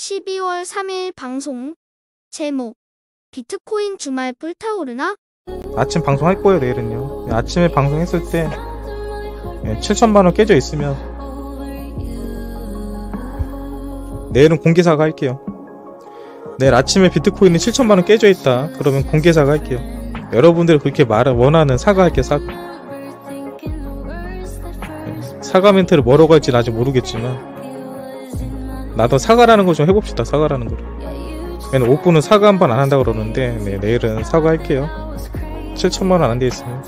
12월 3일 방송 제목 비트코인 주말 불타오르나? 아침 방송할 거예요. 내일은요. 아침에 방송했을 때 7천만원 깨져 있으면 내일은 공개사과 할게요. 내일 아침에 비트코인이 7천만원 깨져 있다 그러면 공개사과 할게요. 여러분들이 그렇게 원하는 사과할게요. 사과 멘트를 뭐라고 할지는 아직 모르겠지만 나도 사과라는 거 좀 해봅시다. 사과라는 거를. 왜냐면 옥구는 사과 한 번 안 한다고 그러는데 내일은 사과할게요. 7천만원 안 돼 있으면.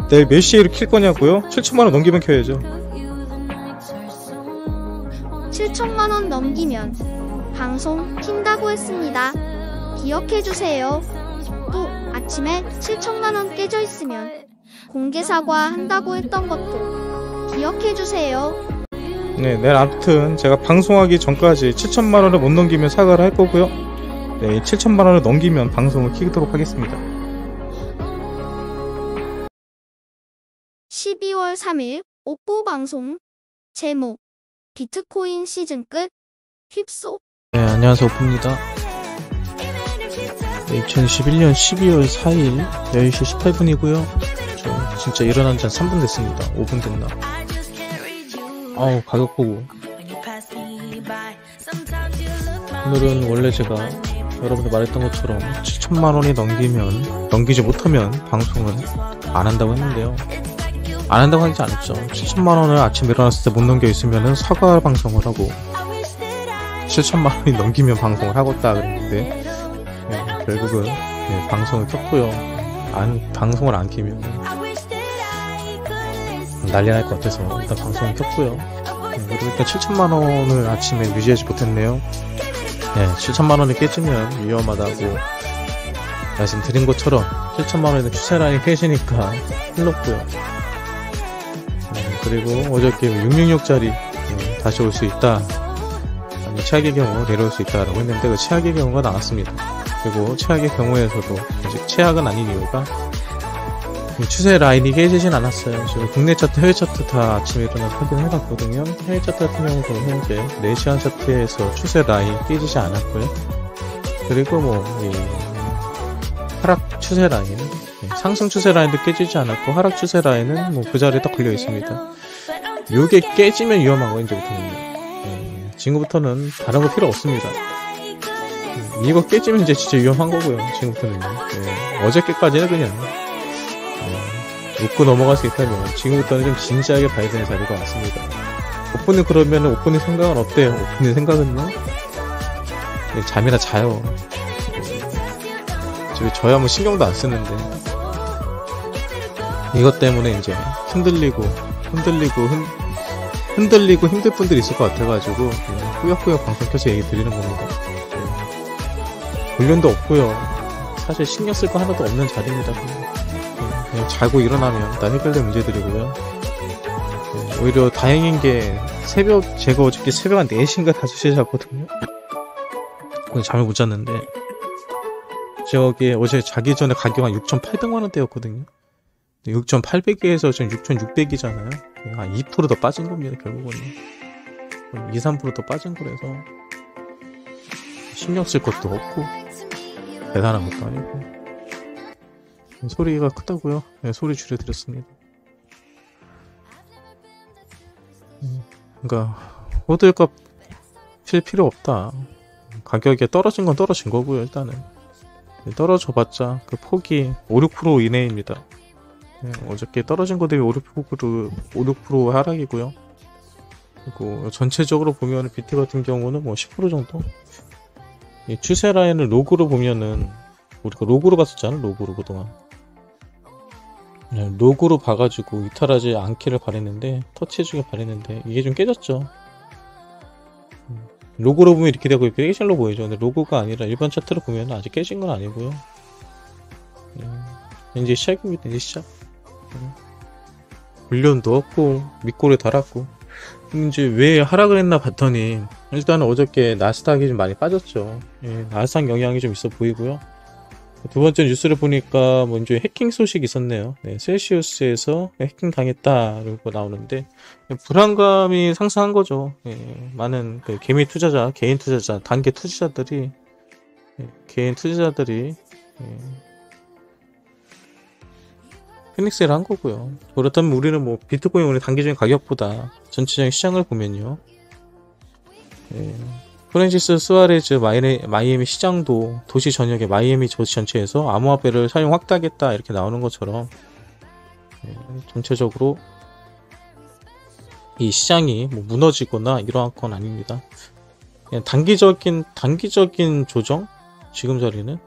내일 몇 시에 킬 거냐고요? 7천만원 넘기면 켜야죠. 7천만원 넘기면 방송 킨다고 했습니다. 기억해주세요. 또 아침에 7천만원 깨져 있으면 공개사과 한다고 했던 것도 기억해주세요. 네, 내일 아무튼 제가 방송하기 전까지 7천만원을 못 넘기면 사과를 할 거고요. 네, 7천만원을 넘기면 방송을 키도록 하겠습니다. 12월 3일 옥보 방송 제목 비트코인 시즌 끝 휩소. 네, 안녕하세요. 옥보입니다. 2021년 12월 4일 10시 18분이고요. 저 진짜 일어난 지 한 3분 됐습니다. 5분 됐나? 아우, 가격 보고. 오늘은 원래 제가 여러분들 말했던 것처럼 7천만원이 넘기지 못하면 방송을 안 한다고 했는데요. 안 한다고 하지 않았죠. 7천만원을 아침에 일어났을 때 못 넘겨 있으면은 사과 방송을 하고 7천만원이 넘기면 방송을 하겠다 그랬는데 결국은 방송을 켰고요. 방송을 안 키면 난리 날 것 같아서 일단 방송을 켰고요. 그리고 일단 7천만원을 아침에 유지하지 못했네요. 7천만원이 깨지면 위험하다고 말씀드린 것처럼 7천만원에는 추세라인이 깨지니까 흘렀고요. 그리고 어저께 666짜리 다시 올 수 있다, 아니 최악의 경우 내려올 수 있다라고 했는데 그 최악의 경우가 나왔습니다. 그리고 최악의 경우에서도 아직 최악은 아닌 이유가 추세 라인이 깨지진 않았어요. 지금 국내 차트, 해외 차트 다 아침에 일어나서 확인을 해봤거든요. 해외 차트 같은 경우도 현재 4시간 차트에서 추세 라인이 깨지지 않았고요. 그리고 하락 추세 라인, 상승 추세 라인도 깨지지 않았고 하락 추세 라인은 그 자리에 딱 걸려 있습니다. 요게 깨지면 위험한 거예요. 이제부터는. 지금부터는 다른 거 필요 없습니다. 이거 깨지면 이제 진짜 위험한 거고요. 지금부터는. 어저께까지는 그냥 웃고 넘어갈 수 있다면 지금부터는 좀 진지하게 봐야 되는 자리가 왔습니다. 오프님 그러면은 오프님 생각은 어때요? 오프님 생각은요? 잠이나 자요. 집에 저야 뭐 신경도 안 쓰는데 이것 때문에 이제 흔들리고 힘들 분들이 있을 것 같아가지고 꾸역꾸역 방송 켜서 얘기 드리는 겁니다. 훈련도 없고요. 사실 신경 쓸 거 하나도 없는 자리입니다. 그냥 자고 일어나면 다 해결될 문제들이고요. 오히려 다행인 게 제가 어저께 새벽 한 4시인가 5시에 잤거든요. 잠을 못 잤는데 저기 어제 자기 전에 가격 한 6,800만원대였거든요. 6,800에서 지금 6,600이잖아요. 한 2% 더 빠진 겁니다. 결국은 2, 3% 더 빠진 거라서 신경 쓸 것도 없고 대단한 것도 아니고 소리가 크다고요? 소리 줄여드렸습니다. 그러니까 호들갑 필 필요 없다. 가격이 떨어진 건 떨어진 거고요. 일단은 떨어져봤자 그 폭이 5, 6% 이내입니다. 어저께 떨어진 거 대비 5, 6% 하락이고요. 그리고 전체적으로 보면 BT 같은 경우는 10% 정도. 이 추세 라인을 로그로 보면은 우리가 로그로 봤었잖아. 로그로 그동안 로그로 봐가지고 이탈하지 않기를 바랬는데 터치해주길 바랬는데 이게 좀 깨졌죠. 로그로 보면 이렇게 되고 이렇게 깨진 걸로 보이죠. 근데 로그가 아니라 일반 차트로 보면 아직 깨진 건 아니고요. 이제 시작입니다. 이제 시작. 물련도 없고 밑골에 달았고 이제 왜 하락을 했나 봤더니 일단은 어저께 나스닥이 좀 많이 빠졌죠. 나스닥 영향이 좀 있어 보이고요. 두 번째 뉴스를 보니까 먼저 해킹 소식이 있었네요. 네, 셀시우스에서 해킹 당했다 이러고 나오는데 불안감이 상승한 거죠. 예, 많은 그 개미 투자자, 개인 투자자, 단기 투자자들이 패닉셀을 한 거고요. 그렇다면 우리는 뭐 비트코인 오늘 단기적인 가격보다 전체적인 시장을 보면요. 예, 프랜시스 수아레즈 마이애미 시장도 도시 전역의 마이애미 도시 전체에서 암호화폐를 사용 확대하겠다 이렇게 나오는 것처럼 예, 전체적으로 이 시장이 뭐 무너지거나 이러한 건 아닙니다. 그냥 단기적인 조정 지금 자리는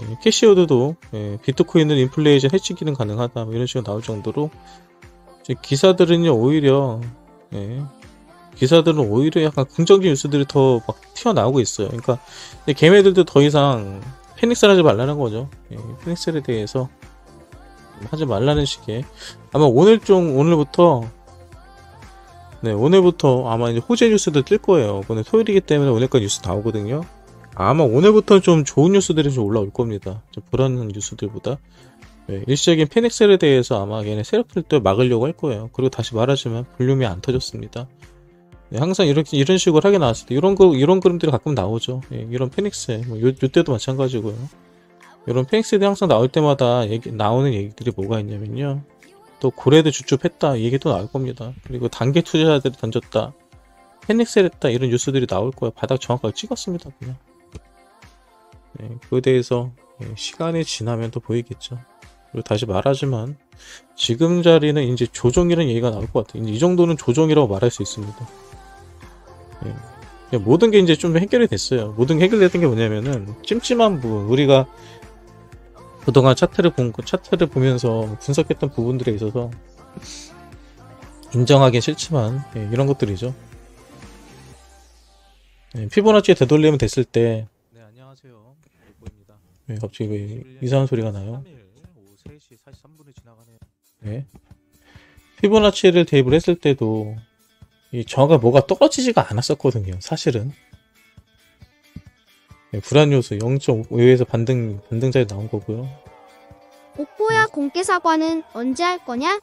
예, 캐시워드도 예, 비트코인은 인플레이션 해치 기능 가능하다 뭐 이런 식으로 나올 정도로 기사들은요 오히려 약간 긍정적인 뉴스들이 더 막 튀어나오고 있어요. 그러니까 걔네들도 더 이상 패닉셀 하지 말라는 거죠. 예, 패닉셀에 대해서 하지 말라는 식의 아마 오늘부터 아마 이제 호재 뉴스도 뜰 거예요. 오늘 토요일이기 때문에 오늘까지 뉴스 나오거든요. 아마 오늘부터 좀 좋은 뉴스들이 좀 올라올 겁니다. 좀 불안한 뉴스들보다. 네, 일시적인 패닉셀에 대해서 아마 얘네 세력들 때 막으려고 할 거예요. 그리고 다시 말하지만 볼륨이 안 터졌습니다. 네, 항상 이런 식으로 하게 나왔을 때 이런 그림들이 가끔 나오죠. 네, 이런 패닉셀, 요때도 마찬가지고요. 이런 패닉셀이 항상 나올 때마다 나오는 얘기들이 뭐가 있냐면요. 또 고래도 주춤했다 이 얘기도 나올 겁니다. 그리고 단기 투자자들이 던졌다, 패닉셀 했다 이런 뉴스들이 나올 거예요. 바닥 정확하게 찍었습니다. 그냥. 네, 그에 대해서 시간이 지나면 또 보이겠죠. 그리고 다시 말하지만 지금 자리는 이제 조정이라는 얘기가 나올 것 같아요. 이 정도는 조정이라고 말할 수 있습니다. 모든 게 이제 좀 해결이 됐어요. 모든 게 해결됐던 게 뭐냐면은 찜찜한 부분, 우리가 그동안 차트를 보면서 분석했던 부분들에 있어서 인정하긴 싫지만 이런 것들이죠. 피보나치에 되돌리면 됐을 때 네, 안녕하세요. 보입니다. 갑자기 왜 이상한 소리가 나요? 오후 3시 43분에 지나가네요. 네. 피보나치를 대입을 했을 때도 이 저가 뭐가 떨어지지가 않았었거든요. 사실은 불안 요소 0.5에서 반등자리 나온 거고요. 오뽀야 공개 사과는 언제 할 거냐?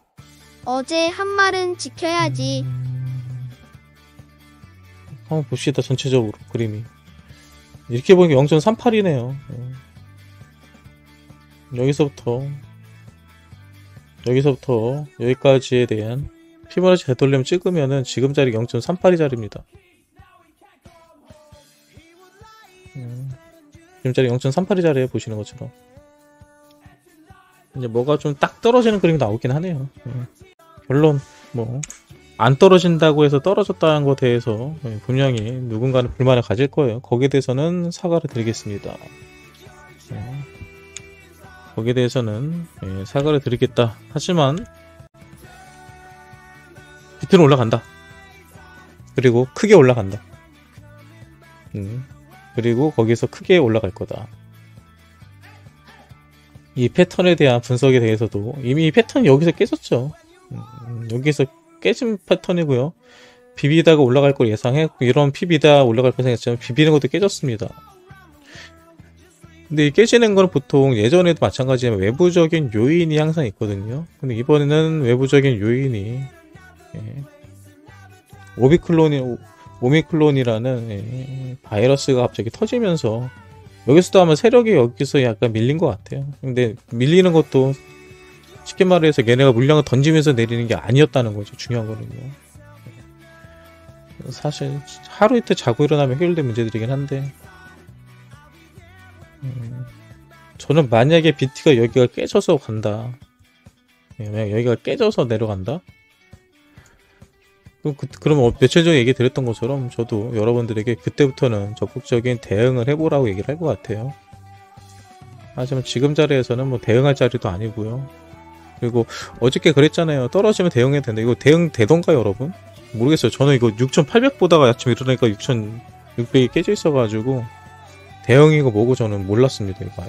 어제 한 말은 지켜야지. 한번 봅시다. 전체적으로 그림이 이렇게 보니까 0.38이네요. 여기서부터 여기까지에 대한 피보나치 되돌림 찍으면은 지금 자리 0.38이 자리입니다. 지금 자리 0.38이 자리에 보시는 것처럼 이제 뭐가 좀 딱 떨어지는 그림이 나오긴 하네요. 물론 뭐 안 떨어진다고 해서 떨어졌다는 것에 대해서 분명히 누군가는 불만을 가질 거예요. 거기에 대해서는 사과를 드리겠습니다. 거기에 대해서는 사과를 드리겠다. 하지만 비트는 올라간다. 그리고 크게 올라간다. 그리고 거기서 크게 올라갈 거다. 이 패턴에 대한 분석에 대해서도 이미 이 패턴이 여기서 깨졌죠. 여기서 깨진 패턴이고요. 비비다가 올라갈 걸 예상했고, 이런 비비다 올라갈 걸 생각했지만 비비는 것도 깨졌습니다. 근데 이 깨지는 건 보통 예전에도 마찬가지지만 외부적인 요인이 항상 있거든요. 근데 이번에는 외부적인 요인이 오미클론이라는 바이러스가 갑자기 터지면서 여기서도 아마 세력이 여기서 약간 밀린 것 같아요. 근데 밀리는 것도 쉽게 말해서 얘네가 물량을 던지면서 내리는 게 아니었다는 거죠. 중요한 거는요. 사실 하루 이틀 자고 일어나면 해결된 문제들이긴 한데 저는 만약에 BT가 여기가 깨져서 간다, 만약 여기가 깨져서 내려간다, 그러면 며칠 전에 얘기 드렸던 것처럼 저도 여러분들에게 그때부터는 적극적인 대응을 해보라고 얘기를 할 것 같아요. 하지만 지금 자리에서는 뭐 대응할 자리도 아니고요. 그리고 어저께 그랬잖아요. 떨어지면 대응해야 된다. 이거 대응 되던가요, 여러분? 모르겠어요. 저는 이거 6,800 보다가 아침에 일어나니까 6,600이 깨져 있어가지고 대응이고 뭐고 저는 몰랐습니다. 이거.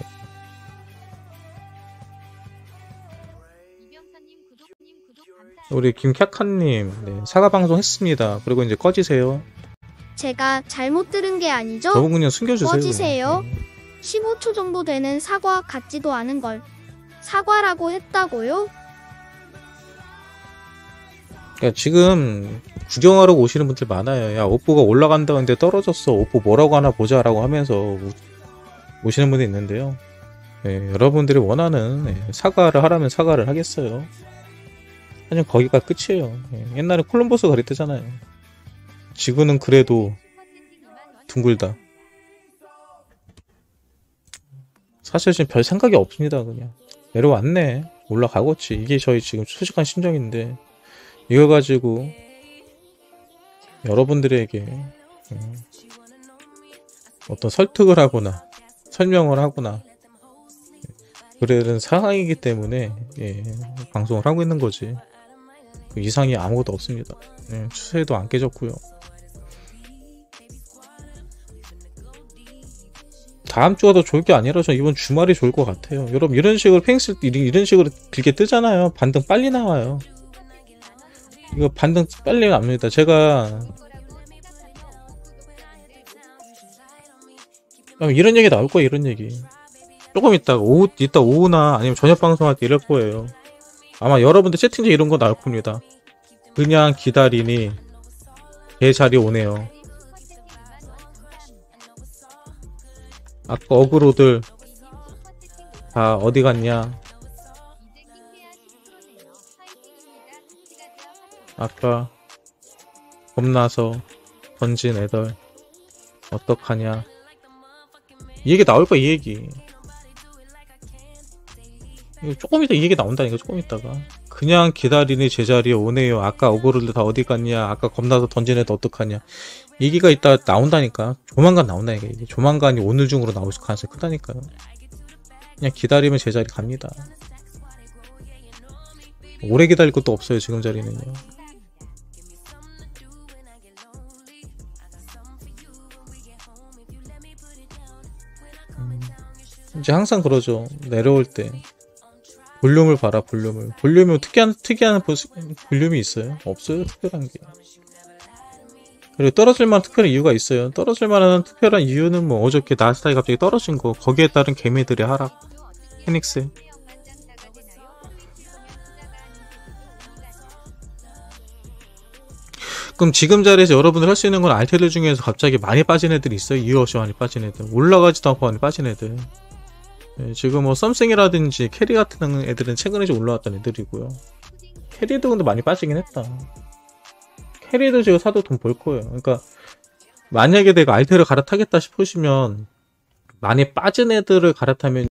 우리 김캬카님, 사과 방송 했습니다. 그리고 이제 꺼지세요. 제가 잘못 들은 게 아니죠? 저분 그냥 숨겨주세요. 꺼지세요. 15초 정도 되는 사과 같지도 않은 걸 사과라고 했다고요? 그러니까 지금 구경하러 오시는 분들 많아요. 야, 오뽀가 올라간다는데 떨어졌어. 오뽀 뭐라고 하나 보자라고 하면서 오시는 분이 있는데요. 네, 여러분들이 원하는 사과를 하라면 사과를 하겠어요. 하지만 거기가 끝이에요. 옛날에 콜럼버스 가리뜨잖아요. 지구는 그래도 둥글다. 사실 지금 별 생각이 없습니다. 그냥 내려왔네. 올라가겠지. 이게 저희 지금 솔직한 심정인데 이걸 가지고 여러분들에게 어떤 설득을 하거나 설명을 하거나 그런 상황이기 때문에 방송을 하고 있는 거지. 그 이상이 아무것도 없습니다. 추세도 안 깨졌고요. 다음 주가 더 좋을 게 아니라 저 이번 주말이 좋을 것 같아요. 여러분 이런 식으로 펜슬 이런 식으로 길게 뜨잖아요. 반등 빨리 나와요. 이거 반등 빨리 납니다. 제가 이런 얘기 나올 거예요. 이런 얘기 조금 있다가 이따 오후나 아니면 저녁 방송할 때 이럴 거예요. 아마 여러분들 채팅창 이런 거 나올 겁니다. 그냥 기다리니 제 자리 오네요. 아까 어그로들 다 어디 갔냐? 아까 겁나서 던진 애들 어떡하냐? 이 얘기 나올 거야. 이 얘기 이거 조금 이따 이 얘기 나온다니까. 조금 있다가 그냥 기다리니 제자리에 오네요. 아까 어그로들 다 어디 갔냐? 아까 겁나서 던진 애들 어떡하냐? 얘기가 이따 나온다니까. 조만간 나온다니까. 이게 조만간이 오늘 중으로 나올 가능성이 크다니까요. 그냥 기다리면 제자리 갑니다. 오래 기다릴 것도 없어요. 지금 자리는요. 이제 항상 그러죠. 내려올 때 볼륨을 봐라. 볼륨이 특이한 볼륨이 있어요? 없어요. 특별한 게. 그리고 떨어질 만한 특별한 이유가 있어요. 떨어질 만한 특별한 이유는 뭐 어저께 나스닥이 갑자기 떨어진 거, 거기에 따른 개미들의 하락, 페닉스. 그럼 지금 자리에서 여러분들 할 수 있는 건 알테들 중에서 갑자기 많이 빠진 애들이 있어요. 이유 없이 많이 빠진 애들, 올라가지도 않고 많이 빠진 애들. 지금 뭐 썸씽이라든지 캐리 같은 애들은 최근에 좀 올라왔던 애들이고요. 캐리도 근데 많이 빠지긴 했다. 캐리도 제가 사도 돈 벌 거예요. 그러니까 만약에 내가 알테를 갈아타겠다 싶으시면 많이 빠진 애들을 갈아타면